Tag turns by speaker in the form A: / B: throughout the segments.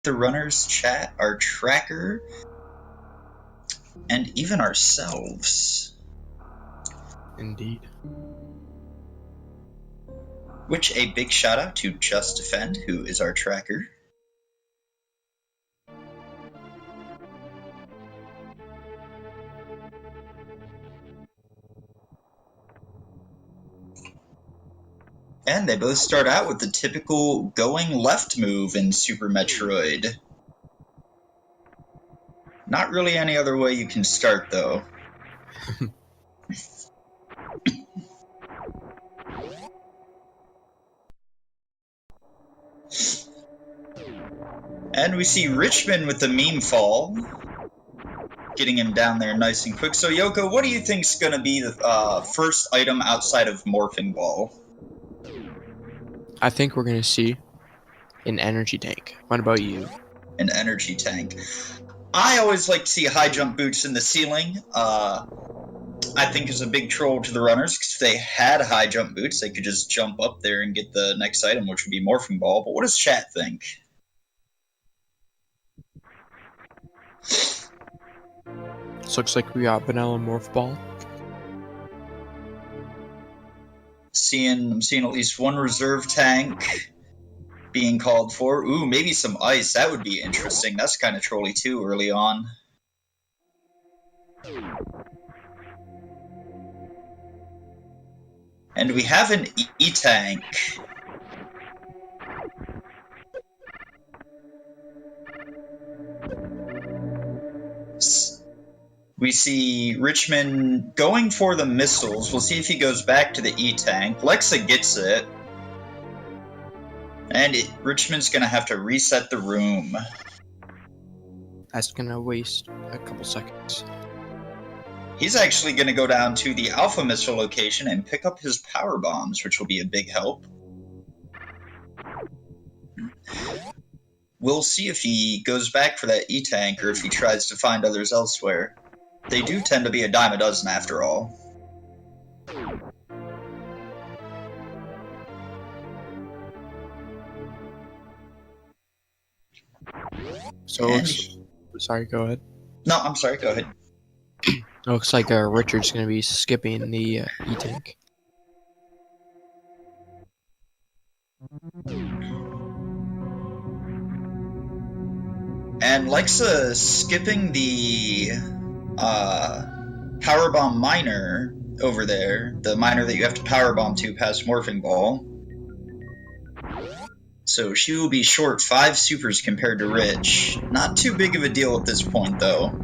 A: the runners, chat, our tracker, and even ourselves.
B: Indeed.
A: Which a big shout out to Just Defend, who is our tracker. And they both start out with the typical going left move in Super Metroid. Not really any other way you can start, though. And we see Richman with the meme fall, getting him down there nice and quick. So, Yoko, what do you think's going to be the first item outside of Morphing Ball?
B: I think we're going to see an energy tank. What about you?
A: An energy tank. I always like to see high jump boots in the ceiling. I think is a big troll to the runners, because if they had high jump boots, they could just jump up there and get the next item, which would be Morphing Ball. But what does chat think?
B: This looks like we got Vanilla Morph Ball.
A: I'm seeing at least one reserve tank being called for. Ooh, maybe some ice. That would be interesting. That's kind of trolly too early on. And we have an E-tank. We see Richman going for the missiles. We'll see if he goes back to the E-tank. Lexa gets it. And Richman's going to have to reset the room.
B: That's going to waste a couple seconds.
A: He's actually going to go down to the Alpha Missile location and pick up his power bombs, which will be a big help. We'll see if he goes back for that E-tank or if he tries to find others elsewhere. They do tend to be a dime a dozen after all.
B: So, sorry, go ahead.
A: No, I'm sorry, go ahead.
B: Looks like Richard's going to be skipping the E-tank.
A: And Lexa skipping the Powerbomb miner over there, the miner that you have to Powerbomb to past Morphing Ball. So she will be short 5 supers compared to Rich. Not too big of a deal at this point, though.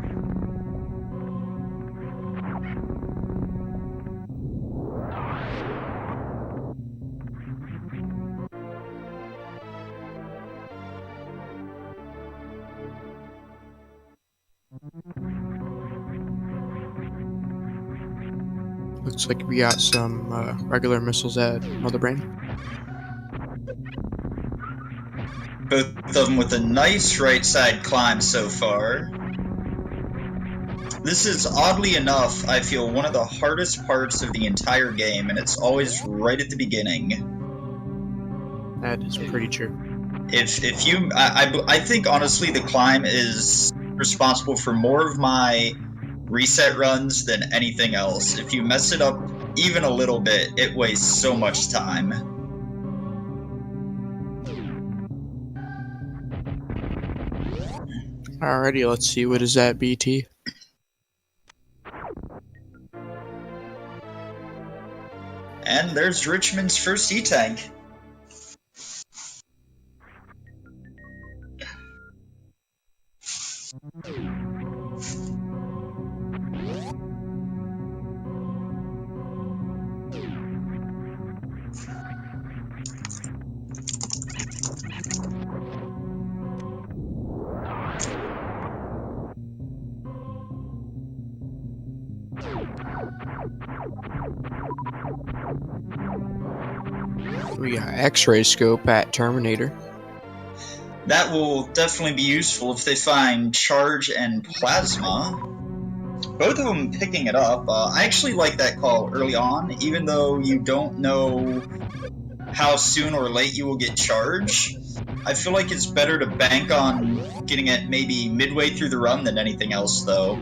B: Looks like we got some regular missiles at Mother Brain.
A: Both of them with a nice right side climb so far. This is, oddly enough, I feel one of the hardest parts of the entire game, and it's always right at the beginning.
B: That is pretty true.
A: I think honestly the climb is responsible for more of my reset runs than anything else. If you mess it up even a little bit, it wastes so much time.
B: Alrighty, let's see what is at BT.
A: And there's Richman's first E-tank.
B: We got X-ray scope at Terminator.
A: That will definitely be useful if they find charge and plasma. Both of them picking it up. I actually like that call early on, even though you don't know how soon or late you will get charge. I feel like it's better to bank on getting it maybe midway through the run than anything else, though.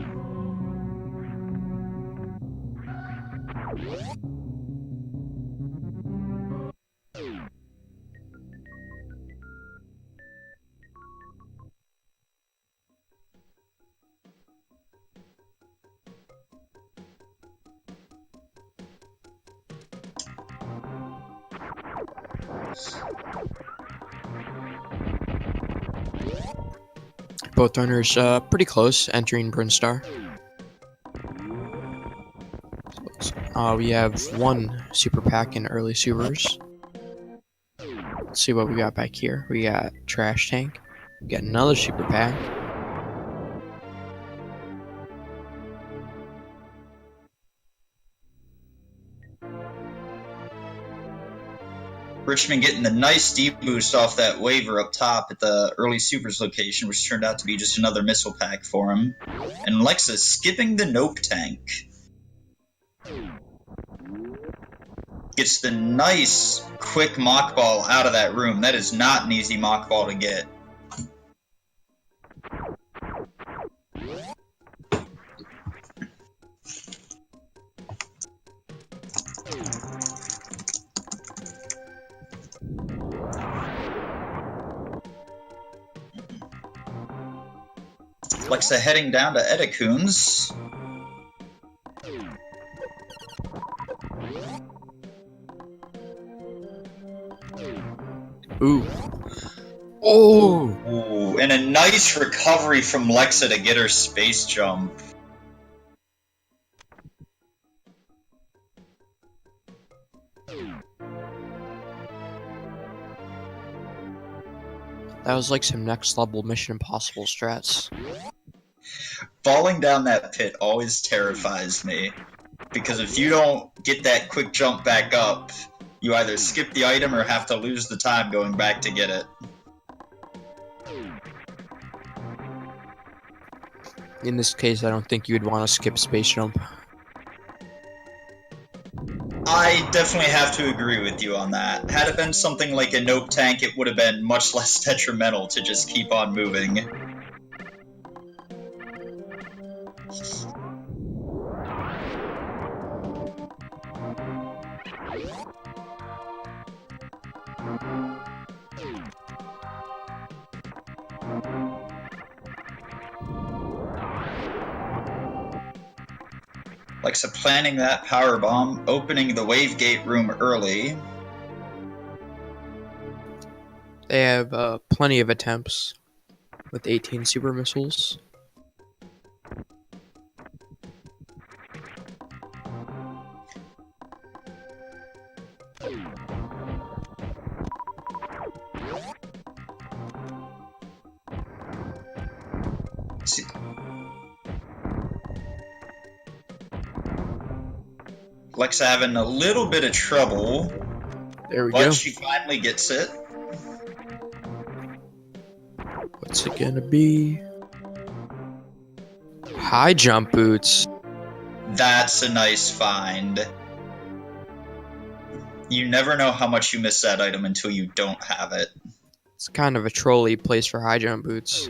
B: Both runners pretty close, entering Brinstar. We have one super pack in early supers. Let's see what we got back here. We got Trash Tank. We got another super pack.
A: Richmond getting the nice deep boost off that waiver up top at the early supers location, which turned out to be just another missile pack for him. And Lexa skipping the nope tank. Gets the nice quick mock ball out of that room. That is not an easy mock ball to get. Lexa heading down to Edacoon's.
B: Ooh. Oh!
A: Ooh, and a nice recovery from Lexa to get her space jump.
B: That was like some next level Mission Impossible strats.
A: Falling down that pit always terrifies me. Because if you don't get that quick jump back up, you either skip the item or have to lose the time going back to get it.
B: In this case, I don't think you would want to skip space jump.
A: I definitely have to agree with you on that. Had it been something like a nope tank, it would have been much less detrimental to just keep on moving. Lexa planning that power bomb, opening the wave gate room early.
B: They have plenty of attempts with 18 super missiles.
A: See. Lexa having a little bit of trouble,
B: There we
A: but
B: go.
A: she finally gets it.
B: What's it gonna be? High jump boots.
A: That's a nice find. You never know how much you miss that item until you don't have it.
B: It's kind of a trolley place for high jump boots.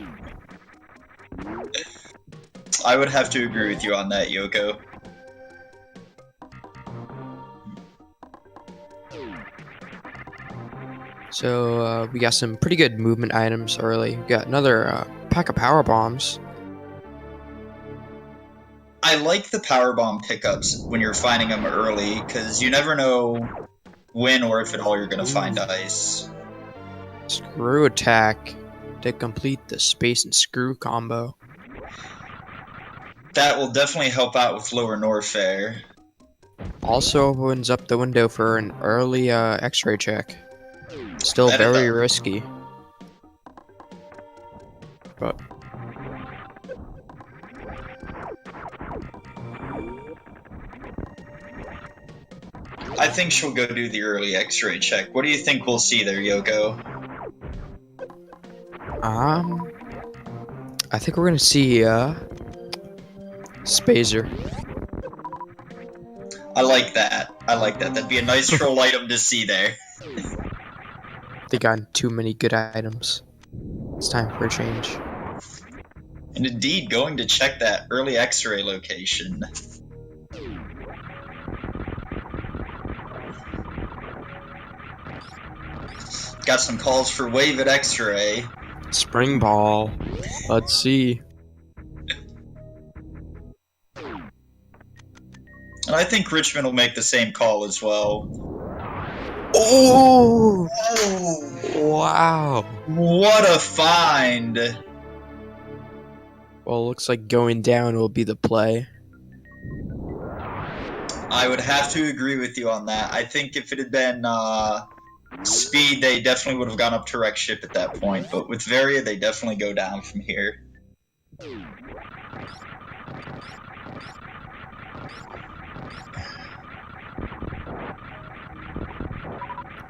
A: I would have to agree with you on that, Yoko.
B: So we got some pretty good movement items early. We got another pack of power bombs.
A: I like the power bomb pickups when you're finding them early, because you never know when or if at all you're going to find ice.
B: Screw attack to complete the space and screw combo.
A: That will definitely help out with lower Norfair.
B: Also opens up the window for an early X-ray check. Still
A: That
B: very
A: is a-
B: risky. But
A: I think she'll go do the early X-ray check. What do you think we'll see there, Yoko?
B: I think we're gonna see Spazer.
A: I like that. I like that. That'd be a nice troll item to see there.
B: They gotten too many good items. It's time for a change.
A: And indeed, going to check that early X-ray location. Got some calls for Wave at X-ray.
B: Spring ball. Let's see.
A: And I think Richmond will make the same call as well.
B: Oh!
A: Oh!
B: Wow.
A: What a find!
B: Well, it looks like going down will be the play.
A: I would have to agree with you on that. I think if it had been speed, they definitely would have gone up to wreck ship at that point. But with Varia, they definitely go down from here.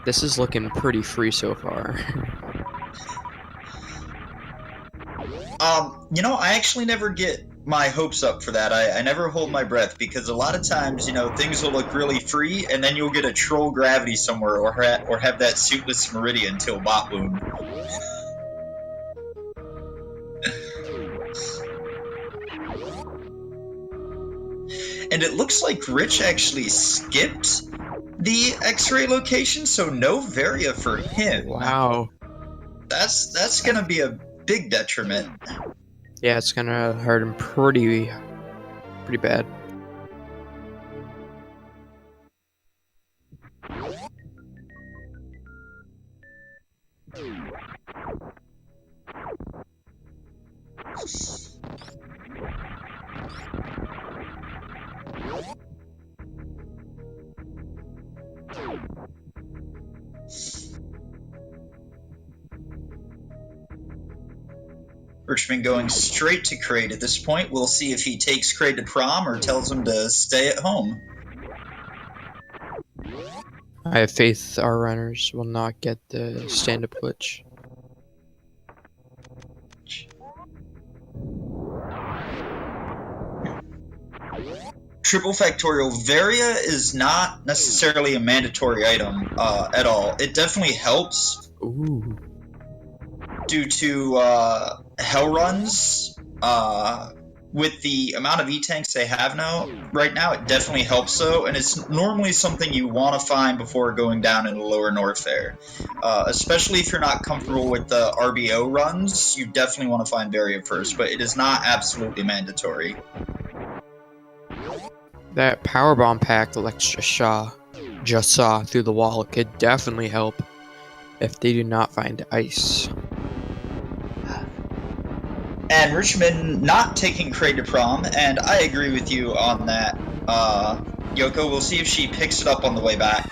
B: This is looking pretty free so far.
A: You know, I actually never get my hopes up for that. I never hold my breath because a lot of times, you know, things will look really free and then you'll get a troll gravity somewhere or have that suitless Meridian till bot wound. And it looks like Rich actually skipped the X-ray location, so no Varia for him.
B: Wow.
A: That's gonna be a big detriment.
B: Yeah, it's gonna hurt him pretty bad.
A: Richmond going straight to Kraid at this point. We'll see if he takes Kraid to prom or tells him to stay at home.
B: I have faith our runners will not get the stand-up glitch.
A: Triple factorial. Varia is not necessarily a mandatory item at all. It definitely helps.
B: Ooh.
A: Due to hell runs, with the amount of E-tanks they have right now, it definitely helps so, and it's normally something you want to find before going down into lower north there. Especially if you're not comfortable with the RBO runs, you definitely want to find Varia first, but it is not absolutely mandatory.
B: That power bomb pack that just saw through the wall could definitely help if they do not find ice.
A: And Richmond not taking Kraid to prom, and I agree with you on that. Yoko, we'll see if she picks it up on the way back.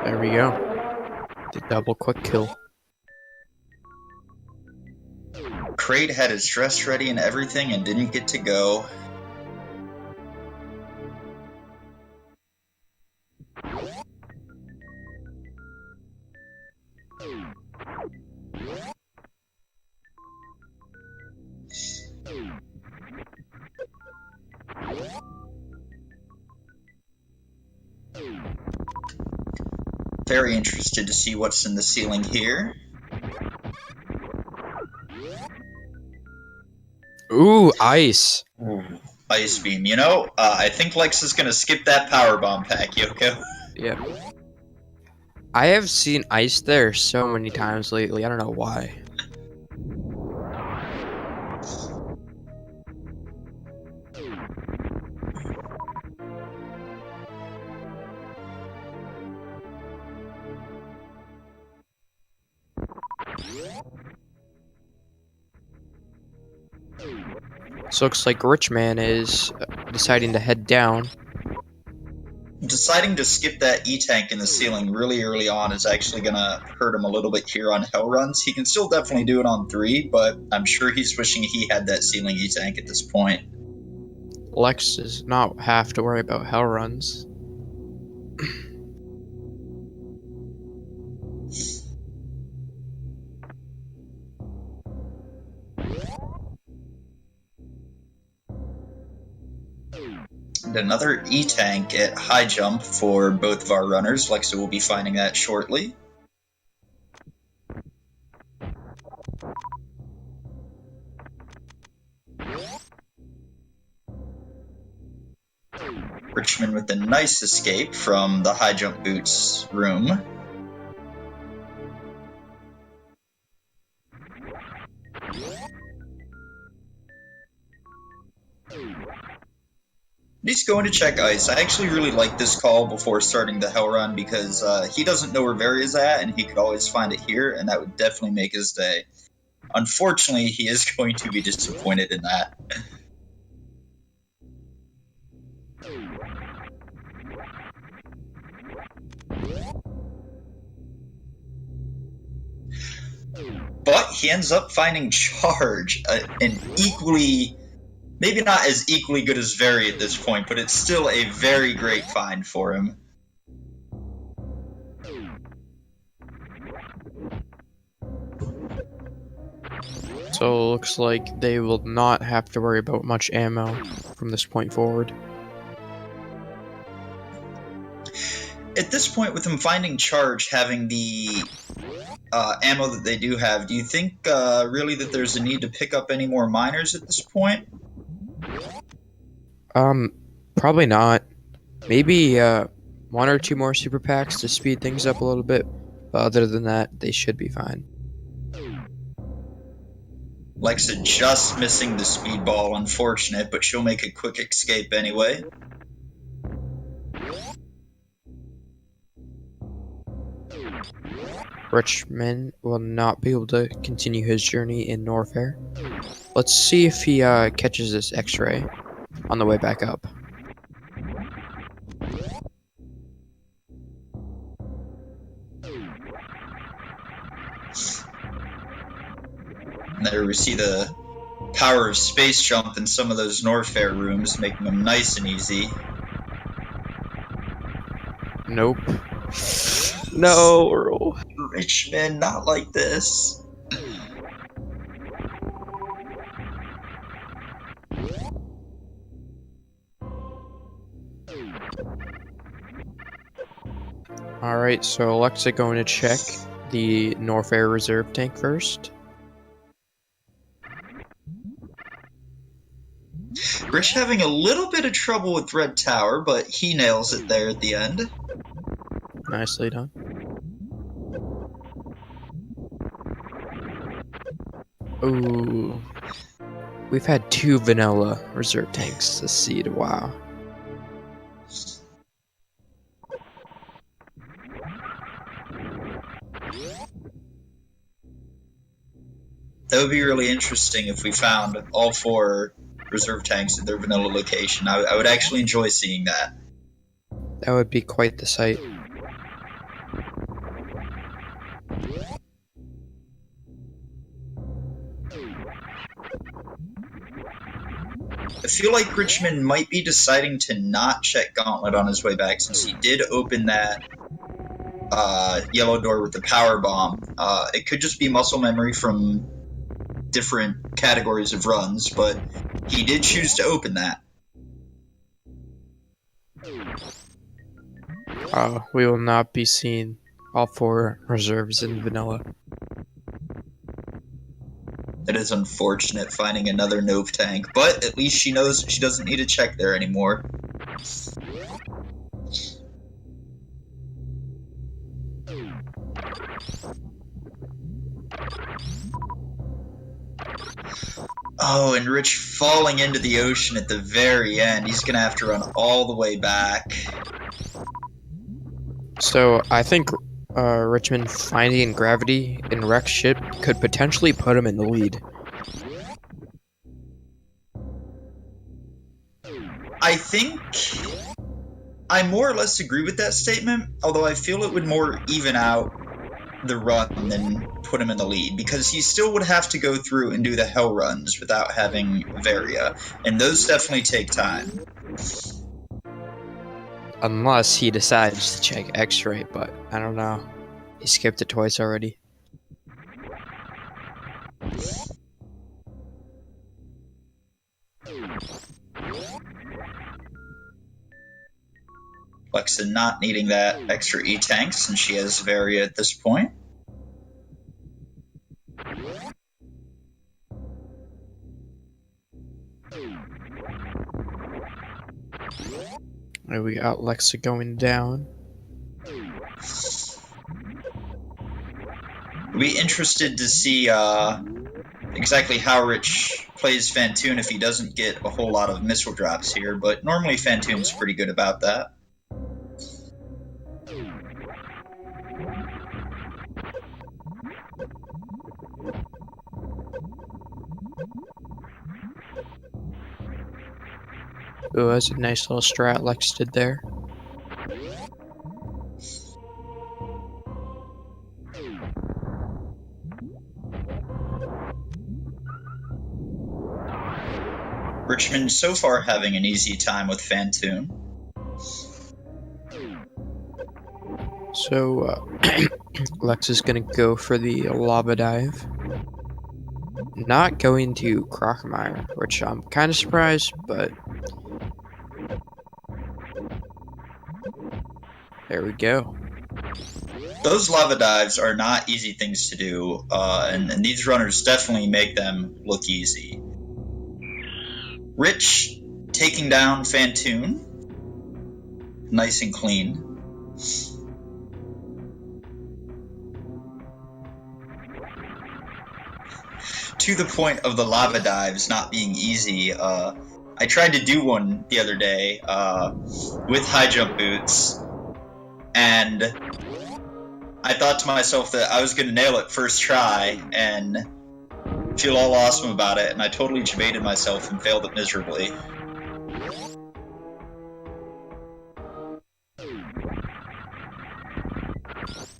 B: There we go. The double quick kill.
A: Kraid had his dress ready and everything and didn't get to go. Very interested to see what's in the ceiling here.
B: Ooh, ice.
A: Ooh, ice beam. You know, I think Lex is going to skip that power bomb pack, Yoko.
B: Yep. I have seen ice there so many times lately. I don't know why. So looks like Richman is deciding to head down.
A: Deciding to skip that E-tank in the ceiling really early on is actually going to hurt him a little bit here on hell runs. He can still definitely do it on 3, but I'm sure he's wishing he had that ceiling E-tank at this point.
B: Lex does not have to worry about hell runs.
A: And another E-Tank at high jump for both of our runners. Lexa will be finding that shortly. Richman with a nice escape from the high jump boots room. He's going to check ice. I actually really like this call before starting the hell run because he doesn't know where Varia's at, and he could always find it here, and that would definitely make his day. Unfortunately, he is going to be disappointed in that. But he ends up finding Charge, an equally, maybe not as equally good as Very at this point, but it's still a very great find for him.
B: So it looks like they will not have to worry about much ammo from this point forward.
A: At this point, with him finding Charge, having the ammo that they do have, do you think really that there's a need to pick up any more miners at this point?
B: Probably not. Maybe one or two more super packs to speed things up a little bit. But other than that, they should be fine.
A: Lexa just missing the speedball, unfortunate, but she'll make a quick escape anyway.
B: Richman will not be able to continue his journey in Norfair. Let's see if he catches this X-ray on the way back up.
A: There we see the power of space jump in some of those Norfair rooms, making them nice and easy.
B: Nope. No, Earl.
A: Richman, not like this.
B: Alright, so Alexa going to check the Norfair reserve tank first.
A: Rich having a little bit of trouble with Red Tower, but he nails it there at the end.
B: Nicely done. Ooh. We've had 2 vanilla reserve tanks this seed. Wow.
A: That would be really interesting if we found all 4 reserve tanks at their vanilla location. I would actually enjoy seeing that.
B: That would be quite the sight.
A: I feel like Richmond might be deciding to not check Gauntlet on his way back since he did open that yellow door with the power bomb. It could just be muscle memory from different categories of runs, but he did choose to open that.
B: We will not be seeing all 4 reserves in vanilla.
A: It is unfortunate finding another Nove tank, but at least she knows she doesn't need to check there anymore. Oh, and Rich falling into the ocean at the very end. He's gonna have to run all the way back.
B: So I think Richmond finding gravity in Rex ship could potentially put him in the lead.
A: I think I more or less agree with that statement, although I feel it would more even out the run than put him in the lead, because he still would have to go through and do the hell runs without having Varia, and those definitely take time.
B: Unless he decides to check X-ray, but I don't know. He skipped it twice already.
A: Lexa not needing that extra E-tank since she has Varia at this point.
B: And we got Lexa going down.
A: I'll be interested to see exactly how Rich plays Fantoon if he doesn't get a whole lot of missile drops here, but normally Fantoon's pretty good about that.
B: Ooh, that's a nice little strat Lex did there.
A: Richmond so far having an easy time with Fantoon.
B: So, Lex is gonna go for the lava dive. Not going to Crocomire, which I'm kind of surprised, but there we go.
A: Those lava dives are not easy things to do, and these runners definitely make them look easy. Rich taking down Fantoon. Nice and clean. To the point of the lava dives not being easy, I tried to do one the other day with high jump boots, and I thought to myself that I was going to nail it first try and feel all awesome about it, and I totally debated myself and failed it miserably.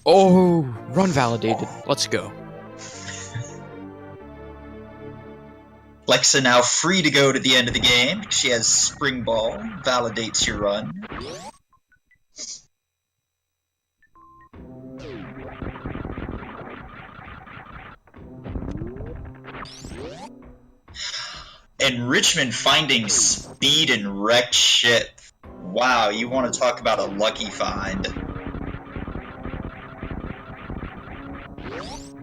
B: Oh, run validated. Let's go.
A: Lexa now free to go to the end of the game. She has Spring Ball, validates your run. And Richmond finding speed and wrecked ship. Wow, you want to talk about a lucky find.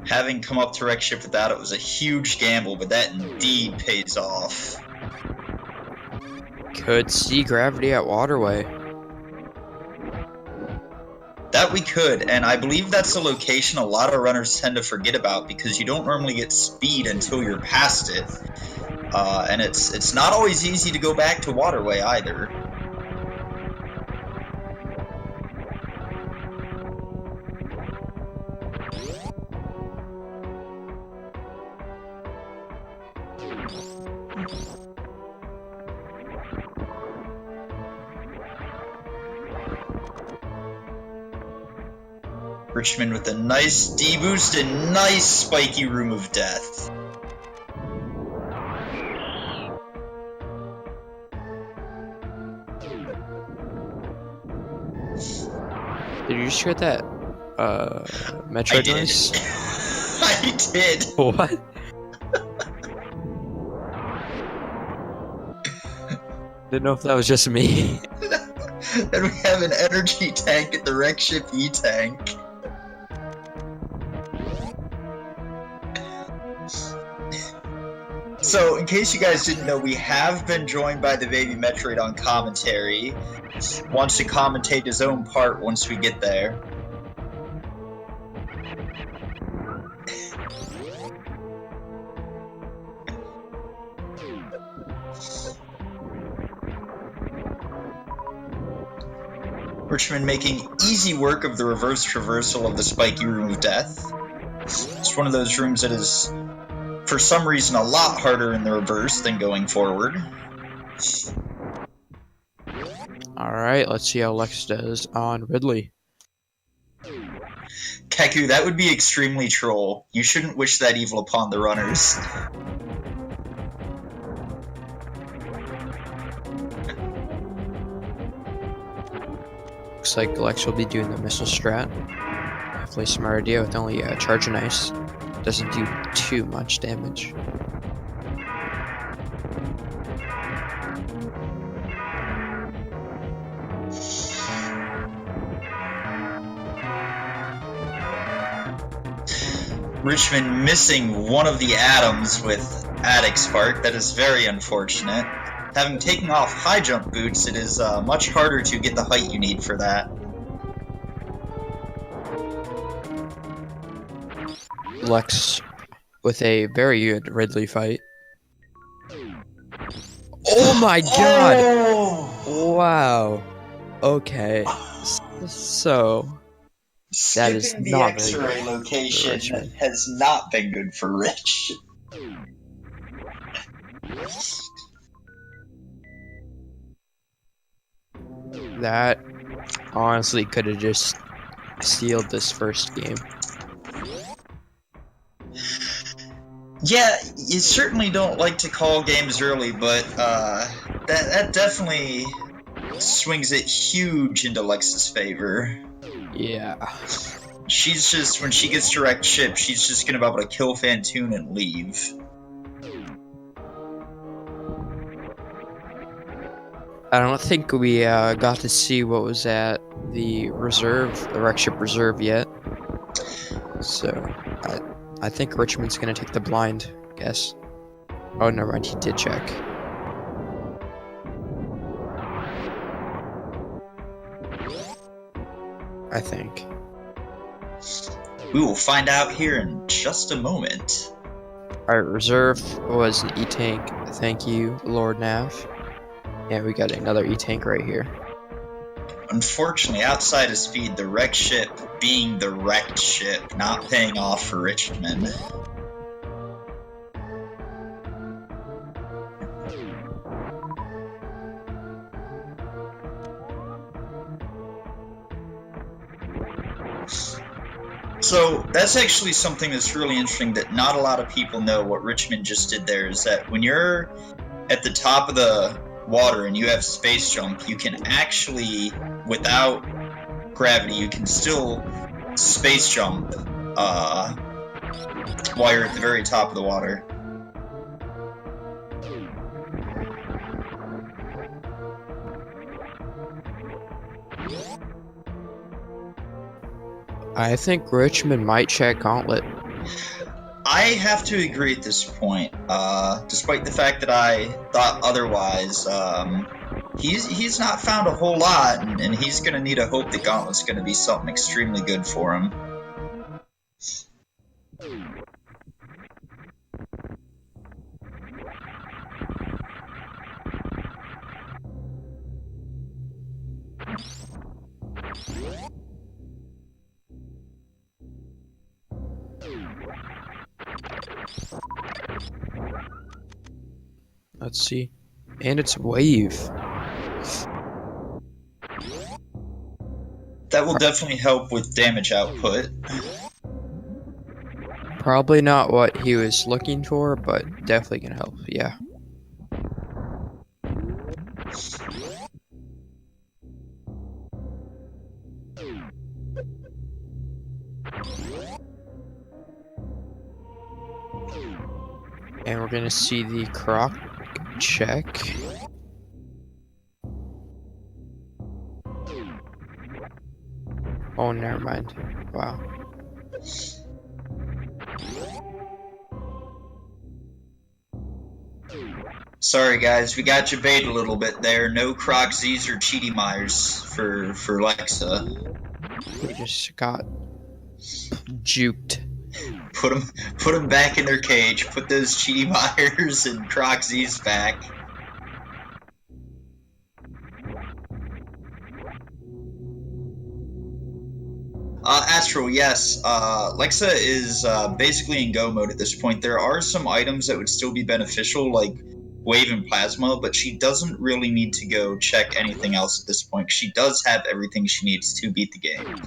A: Having come up to wreck ship with that, it was a huge gamble, but that indeed pays off.
B: Could see gravity at Waterway.
A: That we could, and I believe that's a location a lot of runners tend to forget about because you don't normally get speed until you're past it. And it's not always easy to go back to Waterway either. Richmond with a nice D-boost and nice spiky Room of Death.
B: Did you just hear that? Metro noise?
A: I did.
B: What? Didn't know if that was just me.
A: And we have an energy tank at the wreck ship E-tank. So, in case you guys didn't know, we have been joined by the baby Metroid on commentary. Wants to commentate his own part once we get there. Richmond making easy work of the reverse traversal of the spiky Room of Death. It's one of those rooms that is, for some reason, a lot harder in the reverse than going forward.
B: Alright, let's see how Lex does on Ridley.
A: Keku, that would be extremely troll. You shouldn't wish that evil upon the runners.
B: Looks like Lex will be doing the missile strat. Definitely smart idea with only charge and ice. Doesn't do too much damage.
A: Richmond missing one of the atoms with Attic Spark. That is very unfortunate. Having taken off high jump boots, it is much harder to get the height you need for that.
B: Lex with a very good Ridley fight. Oh my god!
A: Oh!
B: Wow. Okay. So that is
A: Skipping the
B: not very
A: X-ray
B: good for
A: location
B: Richmond.
A: has not been good for Rich.
B: That honestly could have just sealed this first game.
A: Yeah, you certainly don't like to call games early, but that definitely swings it huge into Lex's favor.
B: Yeah.
A: She's just, when she gets direct ship, she's just gonna be able to kill Fantoon and leave.
B: I don't think we got to see what was at the reserve, the wreck ship reserve yet. So I think Richmond's gonna take the blind guess. Oh, never mind, he did check. I think.
A: We will find out here in just a moment.
B: Alright, reserve was an E-tank. Thank you, Lord Nav. Yeah, we got another E-tank right here.
A: Unfortunately, outside of speed, the wrecked ship being the wrecked ship, not paying off for Richmond. So that's actually something that's really interesting that not a lot of people know. What Richmond just did there is that when you're at the top of the water and you have space jump, you can actually, without gravity, you can still space jump while you're at the very top of the water.
B: I think Richmond might check Gauntlet.
A: I have to agree at this point, despite the fact that I thought otherwise. He's not found a whole lot, and he's going to need a hope that Gauntlet's going to be something extremely good for him.
B: Let's see. And it's Wave.
A: That will definitely help with damage output.
B: Probably not what he was looking for, but definitely gonna help, yeah. And we're gonna see the Croc check. Oh, never mind. Wow.
A: Sorry guys, we got you bait a little bit there. No Croc Z's or Cheaty Myers for Lexa.
B: We just got juked.
A: Put them back in their cage. Put those Cheaty Myers and Croc Z's back. Astral, yes. Lexa is basically in go mode at this point. There are some items that would still be beneficial, like Wave and Plasma, but she doesn't really need to go check anything else at this point. She does have everything she needs to beat the game.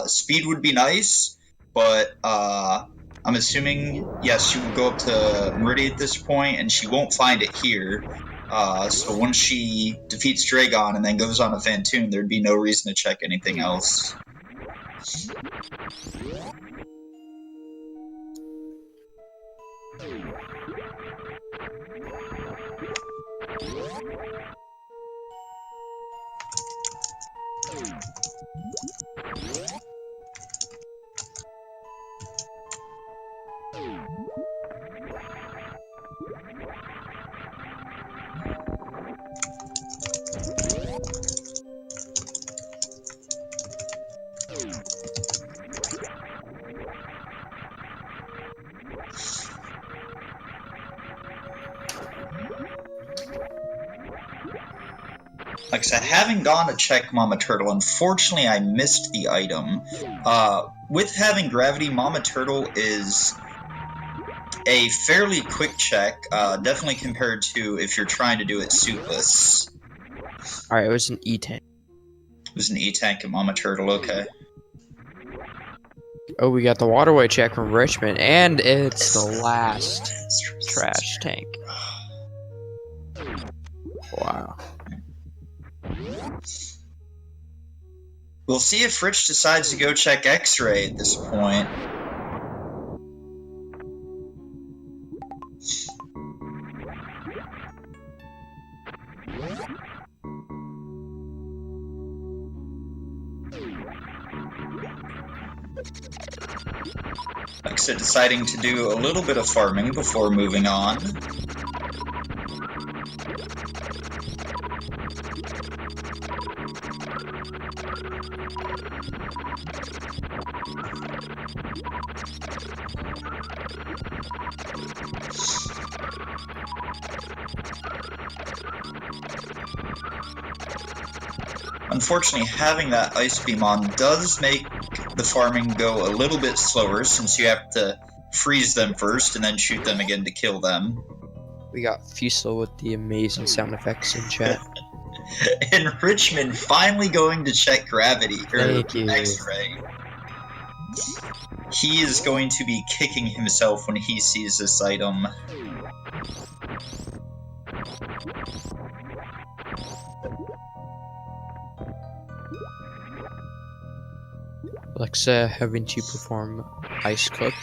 A: Speed would be nice, but I'm assuming, yes, she will go up to Meridian at this point, and she won't find it here. So once she defeats Dragon and then goes on a Fantoon, there'd be no reason to check anything else. Like I said, having gone to check Mama Turtle, unfortunately I missed the item. With having gravity, Mama Turtle is a fairly quick check, definitely compared to if you're trying to do it suitless.
B: Alright, it was an E-tank.
A: It was an E-tank and Mama Turtle, okay.
B: Oh, we got the waterway check from Richmond, and it's the last trash tank. Wow.
A: We'll see if Rich decides to go check X-ray at this point. Like I said, deciding to do a little bit of farming before moving on. Unfortunately, having that ice beam on does make the farming go a little bit slower, since you have to freeze them first and then shoot them again to kill them.
B: We got Fusel with the amazing sound effects in chat.
A: And Richmond finally going to check gravity, or
B: Thank you.
A: X-ray. He is going to be kicking himself when he sees this item.
B: Alexa having to perform Ice Cook.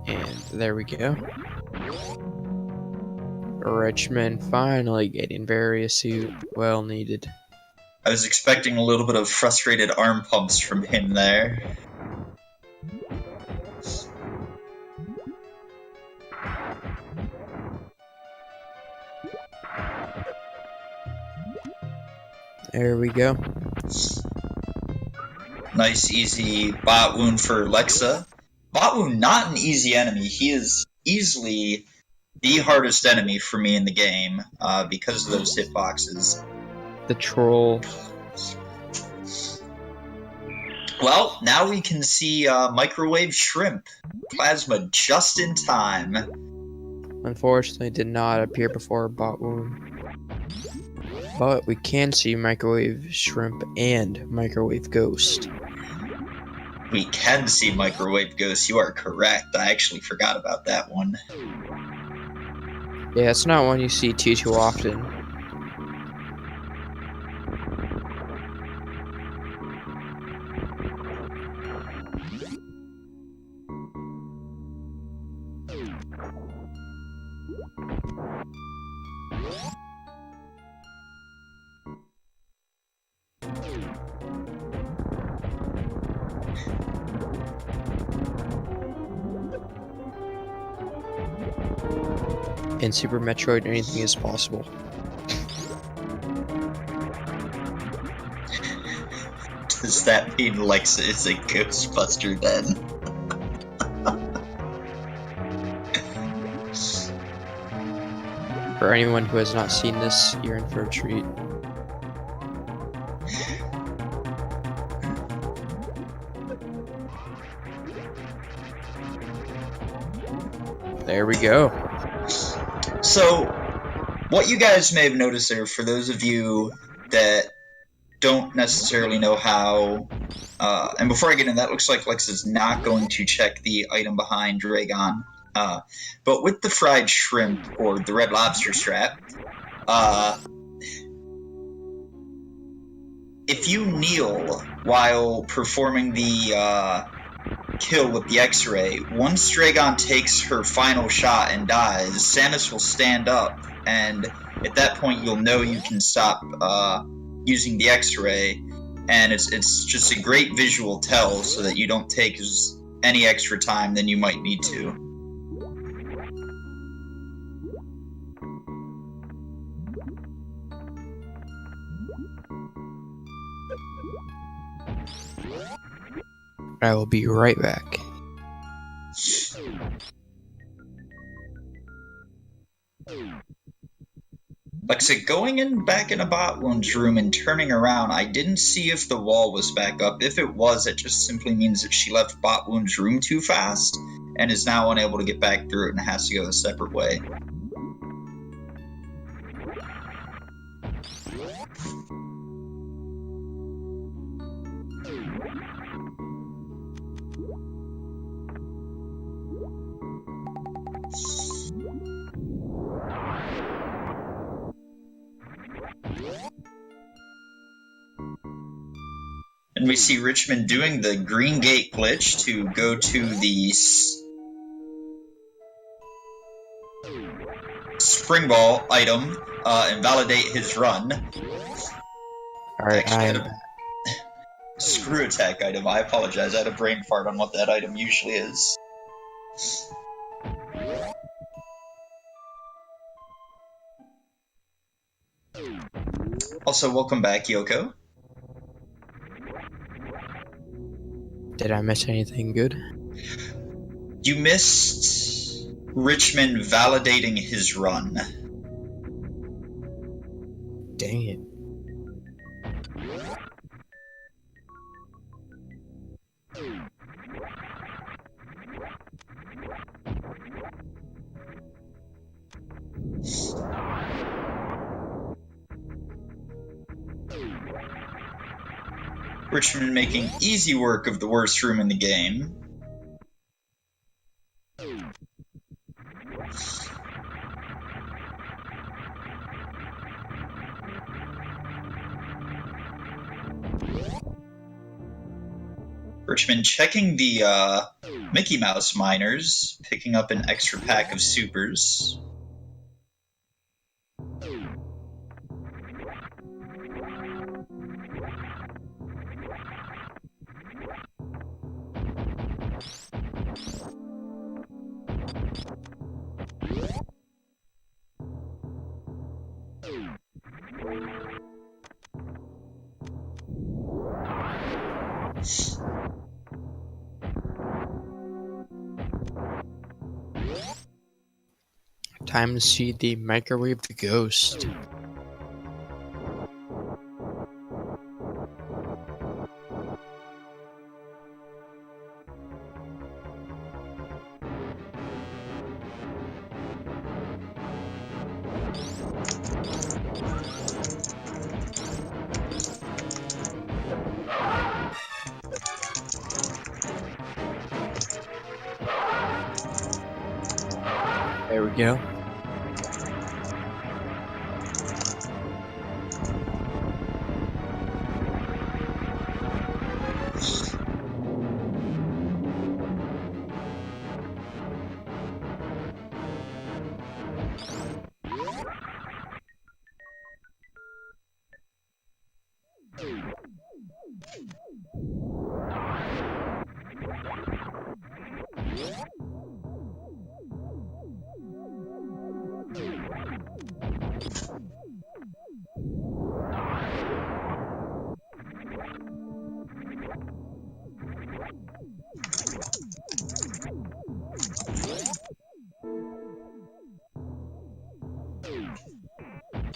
B: And there we go. Richmond finally getting various suit. Well needed.
A: I was expecting a little bit of frustrated arm pumps from him there.
B: There we go.
A: Nice, easy bot wound for Lexa. Bot wound, not an easy enemy. He is easily the hardest enemy for me in the game because of those hitboxes.
B: The troll.
A: Well, now we can see Microwave Shrimp. Plasma just in time.
B: Unfortunately, did not appear before bot wound. But we can see Microwave Shrimp and Microwave Ghost.
A: We can see Microwave Ghost, you are correct. I actually forgot about that one.
B: Yeah, it's not one you see too often. In Super Metroid, anything is possible.
A: Does that mean Lexa is a Ghostbuster then?
B: For anyone who has not seen this, you're in for a treat. There we go.
A: So, what you guys may have noticed there, for those of you that don't necessarily know how, and before I get into that, looks like Lex is not going to check the item behind Dragon. But with the fried shrimp, or the red lobster strap, if you kneel while performing the kill with the X-ray, once Dragon takes her final shot and dies, Samus will stand up, and at that point you'll know you can stop using the X-ray, and it's just a great visual tell so that you don't take any extra time than you might need to.
B: I will be right back.
A: So going in back in a bot wound's room and turning around, I didn't see if the wall was back up. If it was, it just simply means that she left bot wound's room too fast and is now unable to get back through it and has to go a separate way. And we see Richmond doing the green gate glitch to go to the spring ball item and validate his run.
B: Alright, I am.
A: Screw attack item. I apologize. I had a brain fart on what that item usually is. Also, welcome back, Yoko.
B: Did I miss anything good?
A: You missed Richmond validating his run.
B: Dang it.
A: Richmond making easy work of the worst room in the game. Richmond checking the Mickey Mouse miners, picking up an extra pack of supers.
B: Time to see the microwave ghost. There we go.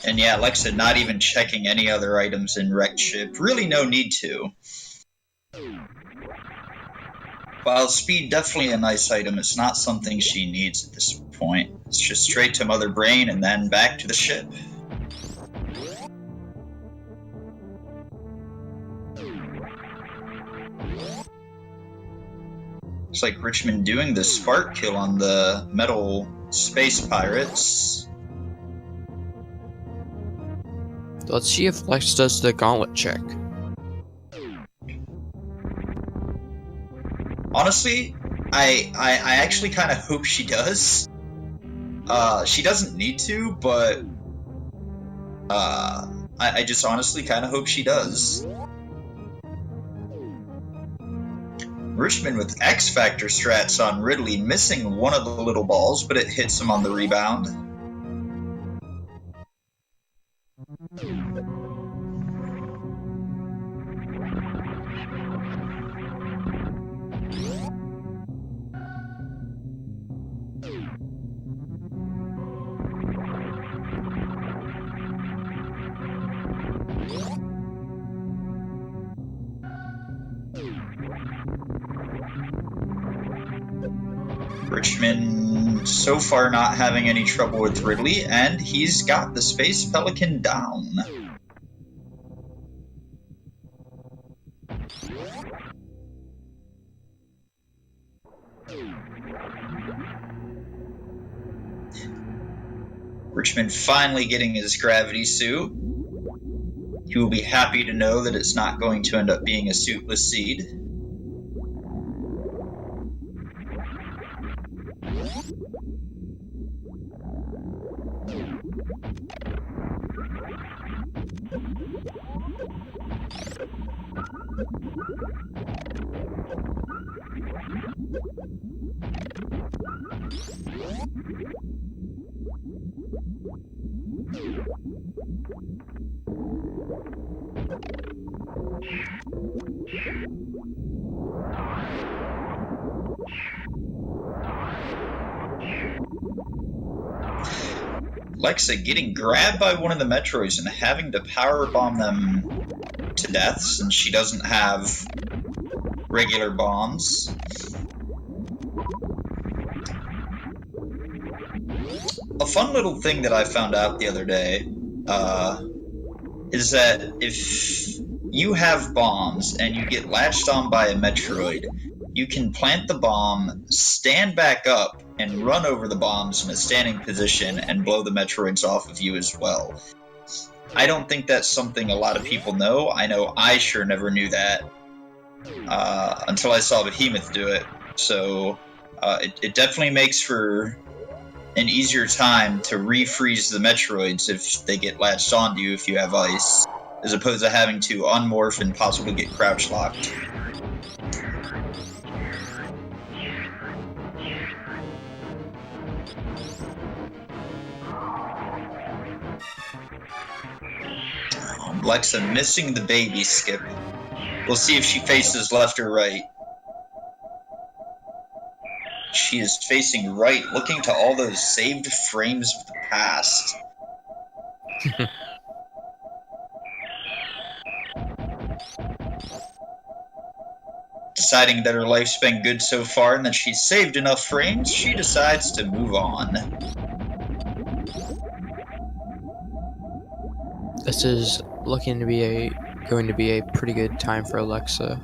A: And yeah, like I said, not even checking any other items in wrecked ship. Really no need to. While speed definitely a nice item, it's not something she needs at this point. It's just straight to Mother Brain and then back to the ship. Looks like Richmond doing the spark kill on the metal space pirates.
B: Let's see if Lex does the gauntlet check.
A: Honestly, I actually kind of hope she does. She doesn't need to, but I just honestly kind of hope she does. Richmond with X Factor strats on Ridley, missing one of the little balls, but it hits him on the rebound. Richmond so far not having any trouble with Ridley, and he's got the Space Pelican down. Richmond finally getting his gravity suit. He will be happy to know that it's not going to end up being a suitless seed. Lexa getting grabbed by one of the Metroids and having to power bomb them to death since she doesn't have regular bombs. A fun little thing that I found out the other day is that if you have bombs and you get latched on by a Metroid, you can plant the bomb, stand back up, and run over the bombs in a standing position and blow the Metroids off of you as well. I don't think that's something a lot of people know. I know I sure never knew that until I saw Behemoth do it. So it definitely makes for an easier time to refreeze the Metroids if they get latched onto you if you have ice, as opposed to having to unmorph and possibly get crouch locked. Lexa missing the baby skip. We'll see if she faces left or right. She is facing right, looking to all those saved frames of the past. Deciding that her life's been good so far and that she's saved enough frames, she decides to move on.
B: This is looking to be going to be a pretty good time for Alexa.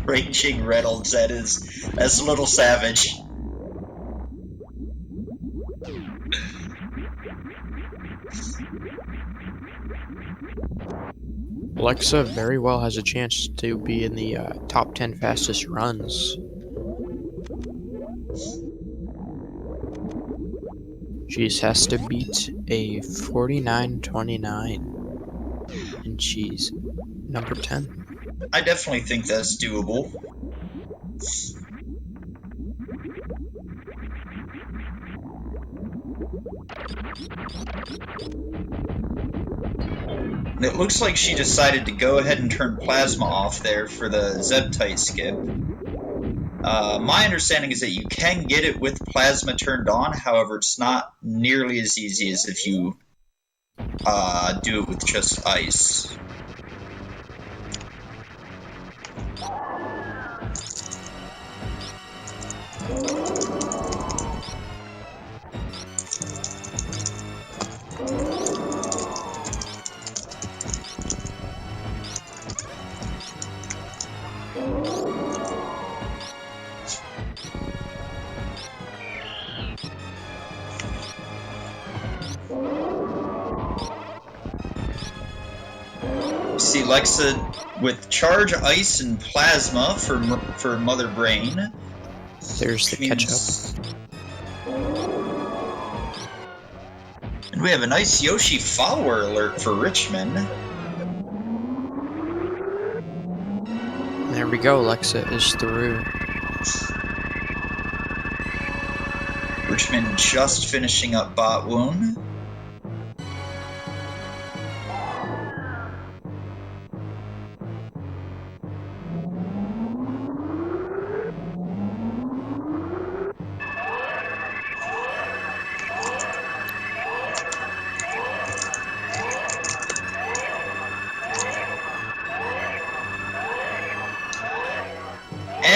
A: Raging Reynolds, that's a little savage.
B: Alexa very well has a chance to be in the top 10 fastest runs. She just has to beat a 49:29, and she's number 10.
A: I definitely think that's doable. And it looks like she decided to go ahead and turn Plasma off there for the Zebtite skip. My understanding is that you can get it with Plasma turned on, however, it's not nearly as easy as if you do it with just ice. See Lexa with Charge, Ice, and Plasma for Mother Brain.
B: There's the catch-up.
A: And we have a nice Yoshi follower alert for Richmond.
B: There we go, Alexa is through.
A: Richmond just finishing up Bot Wound.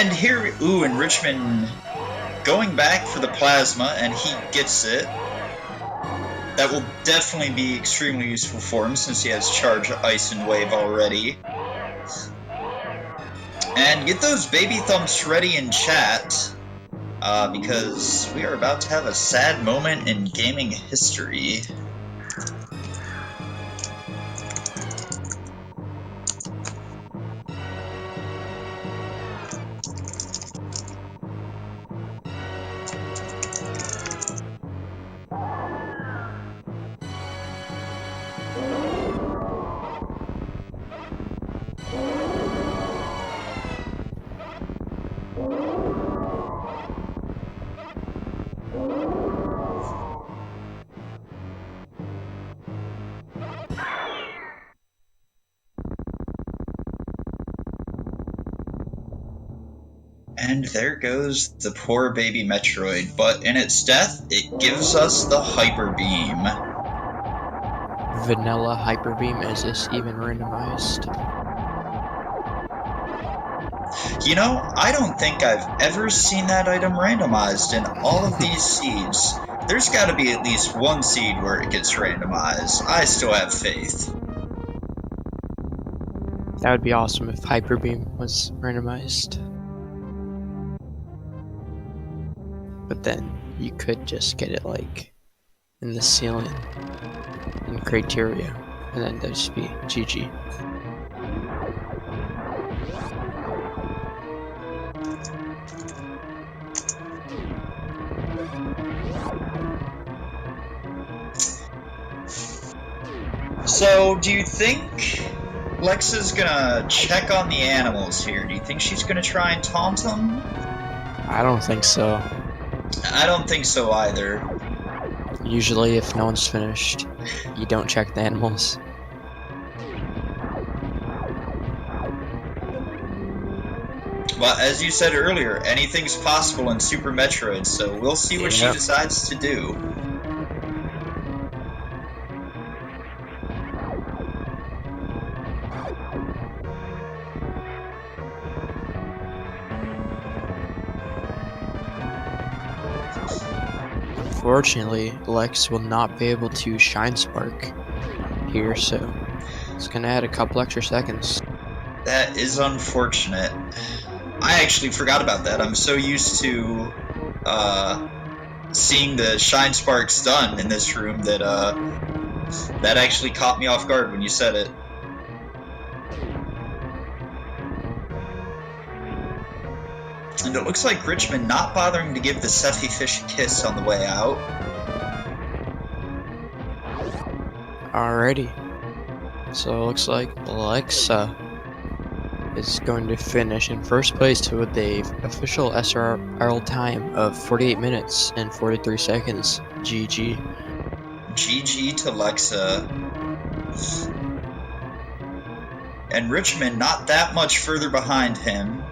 A: And here, and Richmond going back for the plasma, and he gets it. That will definitely be extremely useful for him since he has Charge, Ice, and Wave already. And get those baby thumps ready in chat, because we are about to have a sad moment in gaming history. And there goes the poor baby Metroid, but in its death, it gives us the Hyper Beam.
B: Vanilla Hyper Beam, is this even randomized?
A: You know, I don't think I've ever seen that item randomized in all of these seeds. There's gotta be at least one seed where it gets randomized. I still have faith.
B: That would be awesome if Hyper Beam was randomized. But then you could just get it like in the ceiling in criteria, and then that'd just be GG.
A: So, do you think Lexa's gonna check on the animals here? Do you think she's gonna try and taunt them?
B: I don't think so.
A: I don't think so either.
B: Usually if no one's finished, you don't check the animals.
A: Well, as you said earlier, anything's possible in Super Metroid, so we'll see what she decides to do.
B: Unfortunately, Lex will not be able to Shine Spark here, so it's gonna add a couple extra seconds.
A: That is unfortunate. I actually forgot about that. I'm so used to seeing the Shine Sparks done in this room that that actually caught me off guard when you said it. And it looks like Richmond not bothering to give the Sephi Fish a kiss on the way out.
B: Alrighty. So it looks like Alexa is going to finish in first place with the official SRL time of 48 minutes and 43 seconds. GG.
A: GG to Lexa. And Richmond not that much further behind him.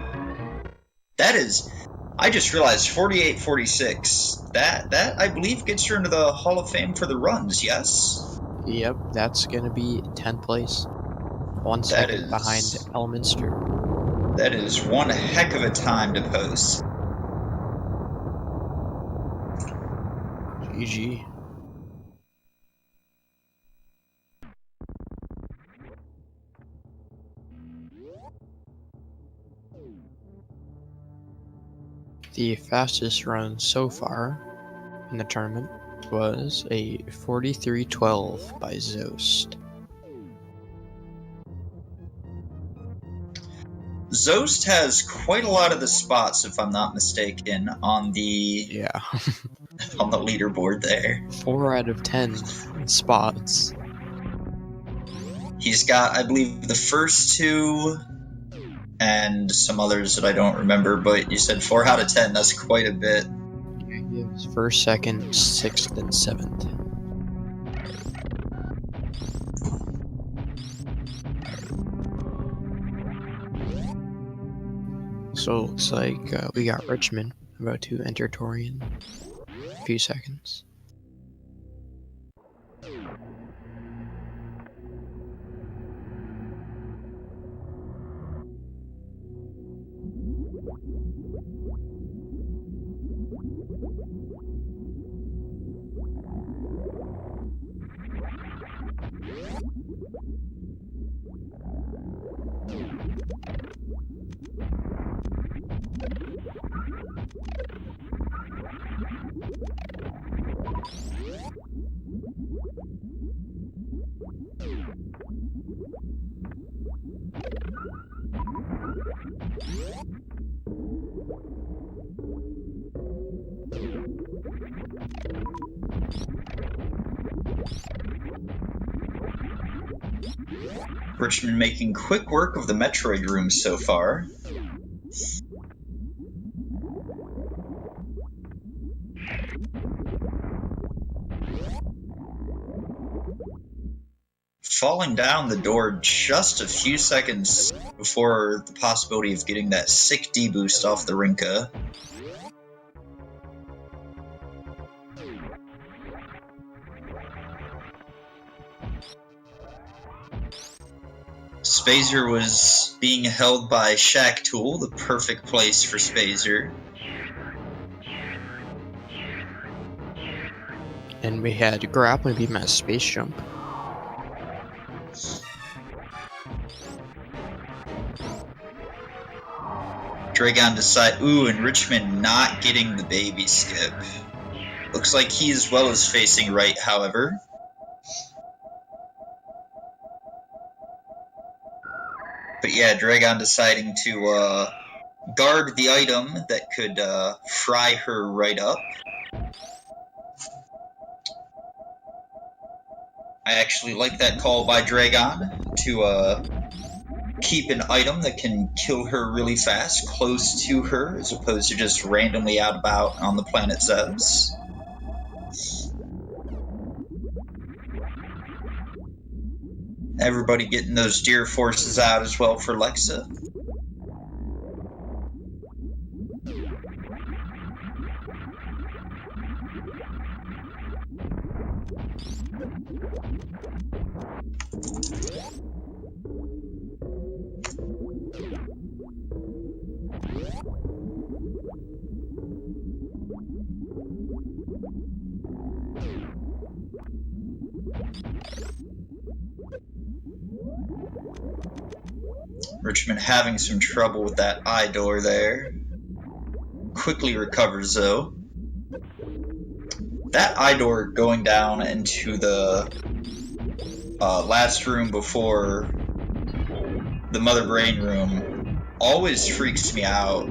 A: That is, I just realized 48-46. That I believe gets her into the Hall of Fame for the runs, yes?
B: Yep, that's gonna be 10th place. 1 second behind Elminster.
A: That is one heck of a time to post.
B: GG. The fastest run so far in the tournament was a 43:12 by Zost.
A: Zost has quite a lot of the spots, if I'm not mistaken, on the on the leaderboard there.
B: 4 out of 10 spots.
A: He's got, I believe, the first 2 and some others that I don't remember, but you said 4 out of 10, that's quite a bit.
B: Yeah, he has 1st, 2nd, 6th, and 7th. So it looks like we got Richmond about to enter Torian in a few seconds.
A: Richmond making quick work of the Metroid room so far. Falling down the door just a few seconds before the possibility of getting that sick D-boost off the Rinka. Spazer was being held by Shack Tool, the perfect place for Spazer.
B: And we had grappling beam at space jump.
A: Dragon decide, ooh, and Richmond not getting the baby skip. Looks like he as well is facing right, however. But yeah, Dragon deciding to guard the item that could fry her right up. I actually like that call by Dragon to keep an item that can kill her really fast close to her as opposed to just randomly out about on the planet Zebs. Everybody getting those deer forces out as well for Lexa. Richmond having some trouble with that eye door there. Quickly recovers though. That eye door going down into the last room before the Mother Brain room always freaks me out.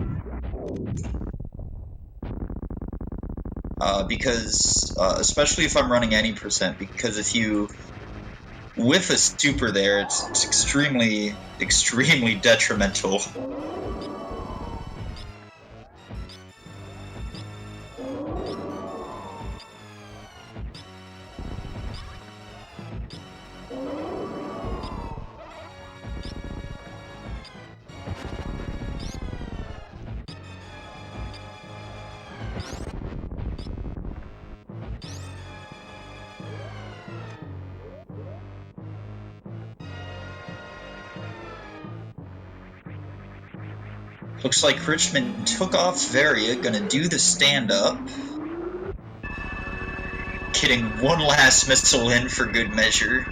A: Because, especially if I'm running any percent, because if you whiff a super there, it's extremely, extremely detrimental. Looks like Richmond took off Varia, gonna do the stand-up. Getting one last missile in for good measure.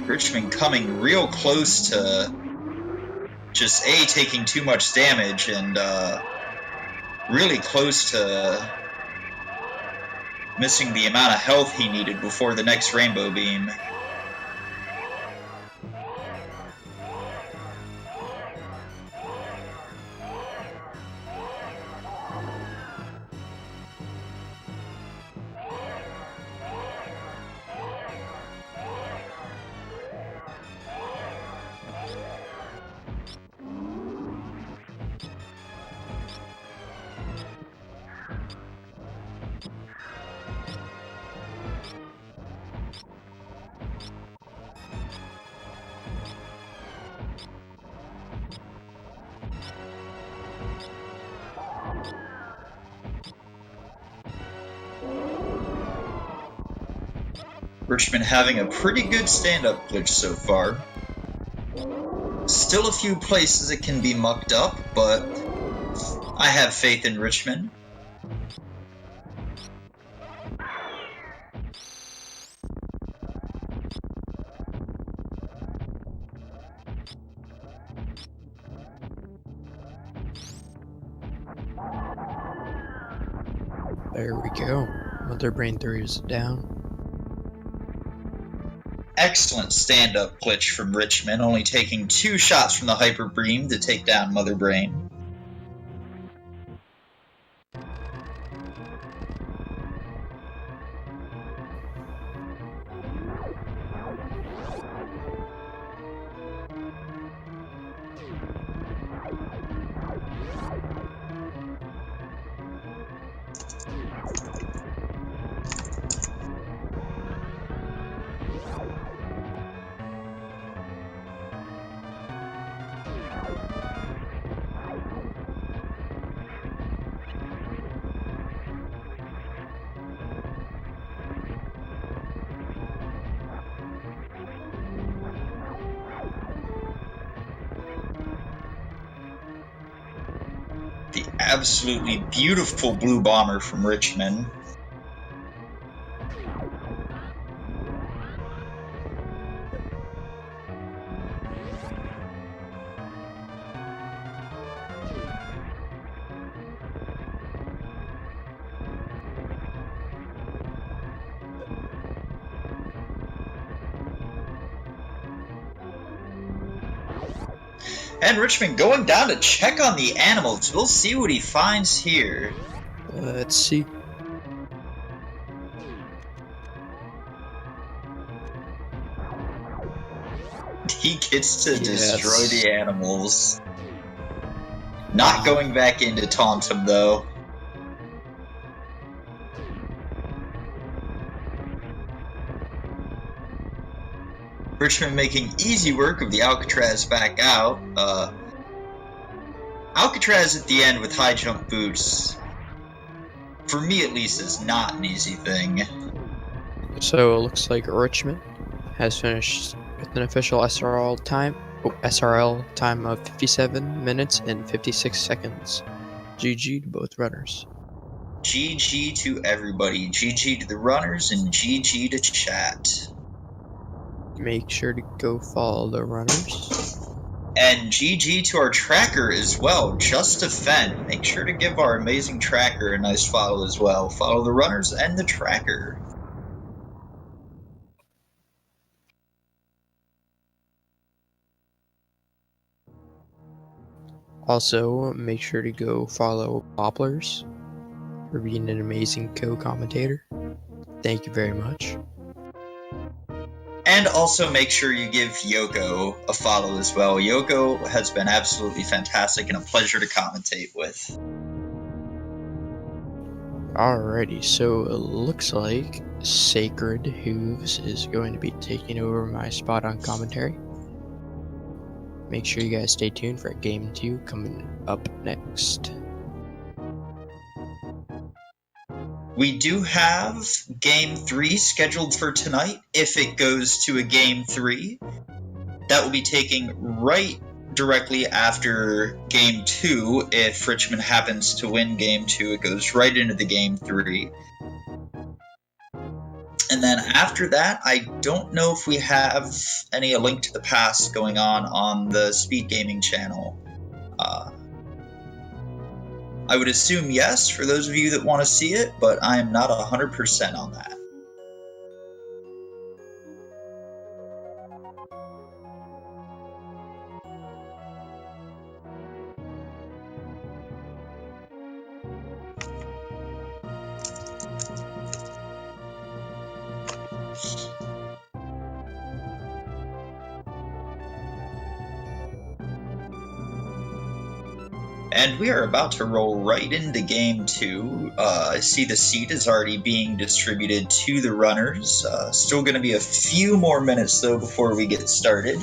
A: Richmond coming real close to just A, taking too much damage, and really close to missing the amount of health he needed before the next Rainbow Beam. Richmond having a pretty good stand-up glitch so far. Still a few places it can be mucked up, but I have faith in Richmond.
B: There we go. Mother Brain 3 is down.
A: Excellent stand-up glitch from Richmond, only taking 2 shots from the Hyper Beam to take down Mother Brain. The absolutely beautiful blue bomber from Richmond. And Richmond going down to check on the animals. We'll see what he finds here.
B: Let's see.
A: He gets to destroy
B: Yes.
A: the animals. Not going back in to taunt him, though. Richmond making easy work of the Alcatraz back out. Alcatraz at the end with high jump boots, for me at least, is not an easy thing.
B: So it looks like Richmond has finished with an official SRL time of 57 minutes and 56 seconds. GG to both runners.
A: GG to everybody. GG to the runners and GG to chat.
B: Make sure to go follow the runners.
A: And GG to our tracker as well, Just Defend. Make sure to give our amazing tracker a nice follow as well. Follow the runners and the tracker.
B: Also, make sure to go follow Poplars for being an amazing co-commentator. Thank you very much.
A: And also make sure you give Yoko a follow as well. Yoko has been absolutely fantastic and a pleasure to commentate with.
B: Alrighty, so it looks like Sacred Hooves is going to be taking over my spot on commentary. Make sure you guys stay tuned for Game 2 coming up next.
A: We do have Game 3 scheduled for tonight. If it goes to a Game 3, that will be taking right directly after Game 2. If Richmond happens to win Game 2, it goes right into the Game 3. And then after that, I don't know if we have any A Link to the Past going on the Speed Gaming channel. I would assume yes, for those of you that want to see it, but I am not 100% on that. And we are about to roll right into Game 2. I see the seat is already being distributed to the runners. Still going to be a few more minutes, though, before we get started.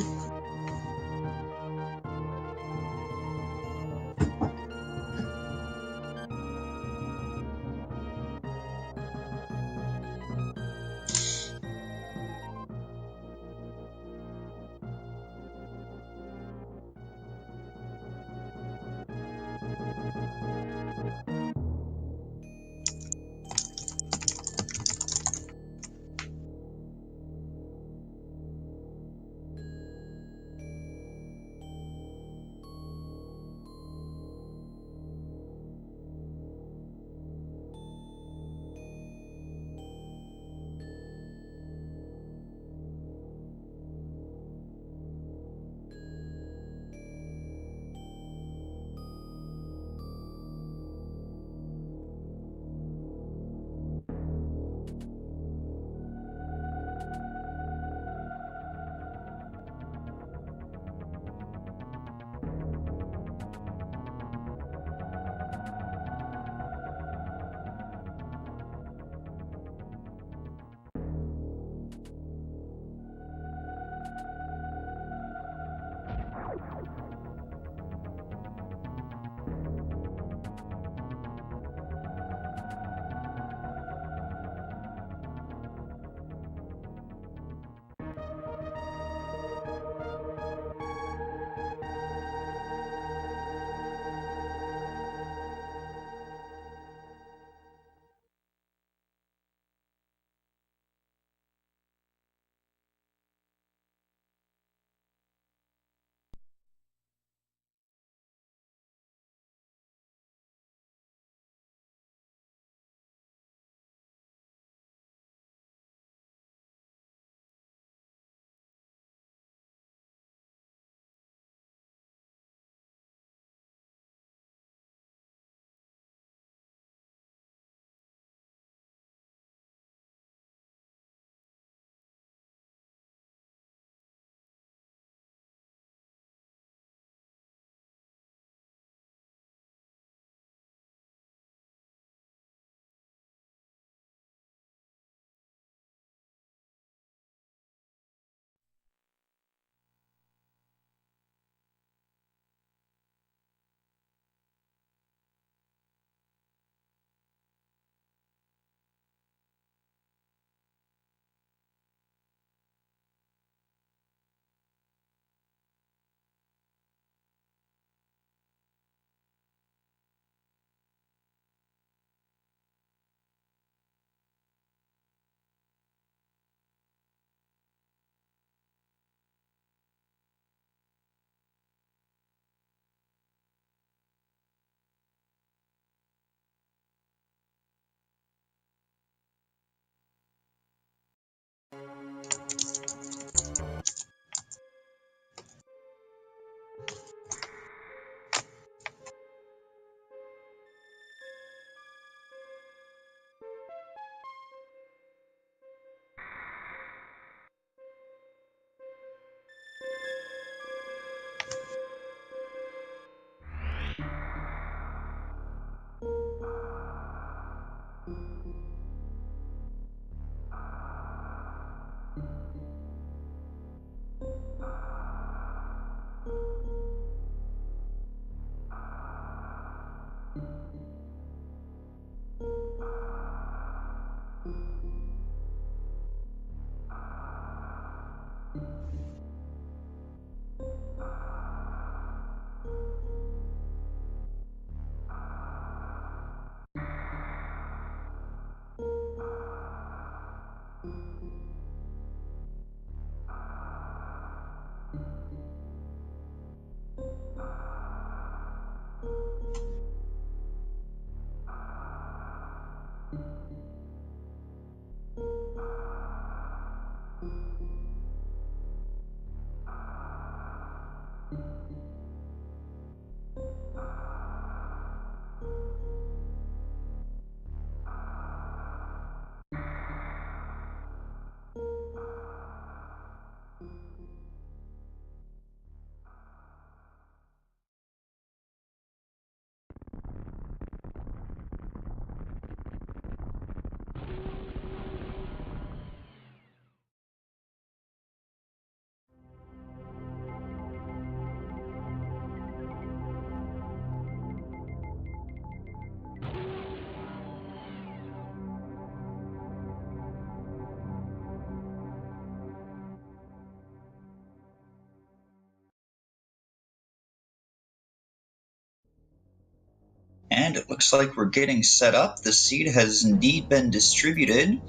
A: And it looks like we're getting set up. The seed has indeed been distributed.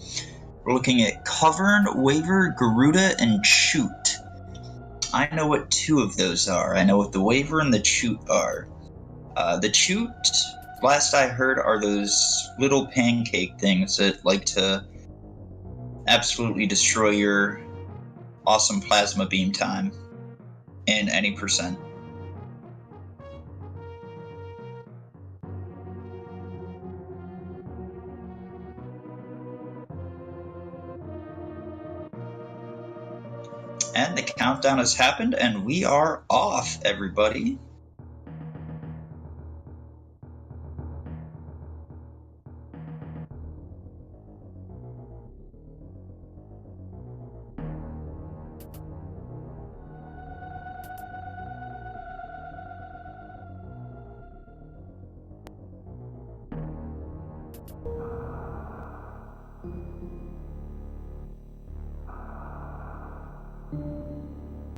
A: We're looking at Covern, Waver, Garuda, and Choot. I know what 2 of those are. I know what the Waver and the Choot are. The Choot, last I heard, are those little pancake things that like to absolutely destroy your awesome plasma beam time in any percent. And the countdown has happened, and we are off, everybody.